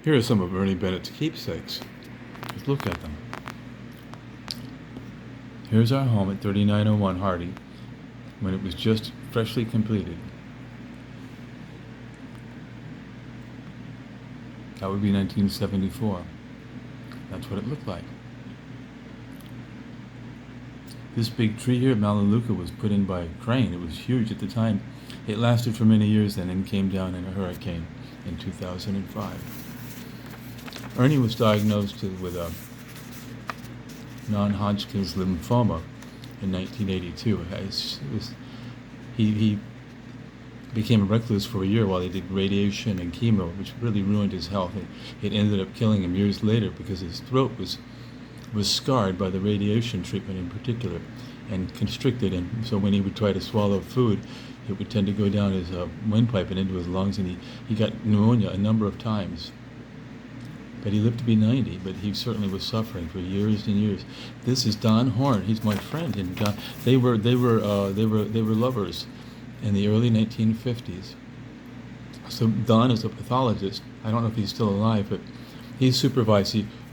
Here are some of Ernie Bennett's keepsakes. Just look at them. Here's our home at 3901 Hardy when it was just freshly completed. That would be 1974. That's what it looked like. This big tree here, Melaleuca, was put in by a crane. It was huge at the time. It lasted for many years then and came down in a hurricane in 2005. Ernie was diagnosed with a non-Hodgkin's lymphoma in 1982. He became a recluse for a year while he did radiation and chemo, which really ruined his health. It ended up killing him years later because his throat was scarred by the radiation treatment in particular and constricted, and so when he would try to swallow food, it would tend to go down his windpipe and into his lungs, and he got pneumonia a number of times. But he lived to be 90, but he certainly was suffering for years and years. This is Don Horn. He's my friend, and they were lovers in the early 1950s. So Don is a pathologist. I don't know if he's still alive, but he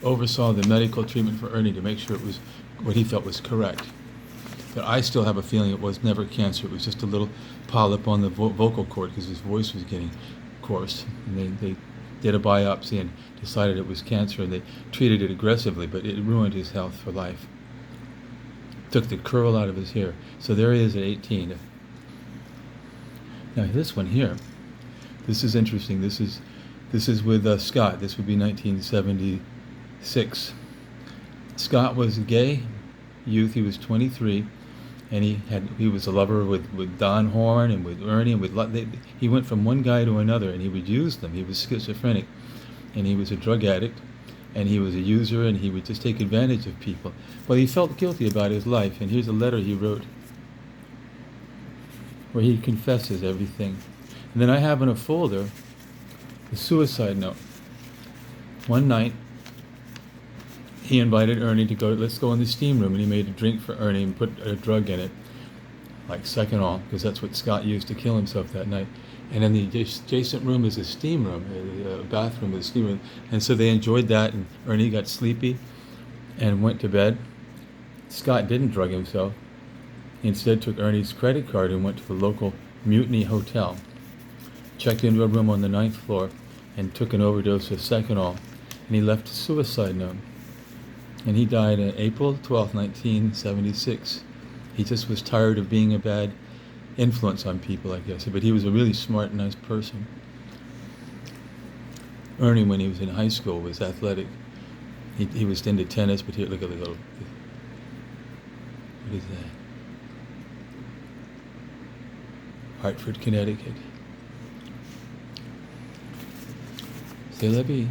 oversaw the medical treatment for Ernie to make sure it was what he felt was correct. But I still have a feeling it was never cancer. It was just a little polyp on the vocal cord because his voice was getting coarse. And they did a biopsy and decided it was cancer, and they treated it aggressively, but it ruined his health for life. Took the curl out of his hair. So there he is at 18. Now this one here, this is interesting. This is with Scott. This would be 1976. Scott was a gay youth. He was 23, and he was a lover with Don Horn and with Ernie and he went from one guy to another, and he would use them. He was schizophrenic, and he was a drug addict, and he was a user, and he would just take advantage of people. Well, he felt guilty about his life, and here's a letter he wrote where he confesses everything. And then I have in a folder a suicide note. One night, he invited Ernie to let's go in the steam room, and he made a drink for Ernie and put a drug in it, like Seconal, because that's what Scott used to kill himself that night. And in the adjacent room is a steam room, a bathroom with a steam room. And so they enjoyed that, and Ernie got sleepy and went to bed. Scott didn't drug himself. He instead took Ernie's credit card and went to the local Mutiny Hotel, checked into a room on the 9th floor, and took an overdose of Seconal, and he left a suicide note. And he died on April 12, 1976. He just was tired of being a bad influence on people, I guess. But he was a really smart, nice person. Ernie, when he was in high school, was athletic. He was into tennis, but here, look at the little... What is that? Hartford, Connecticut. C'est la vie.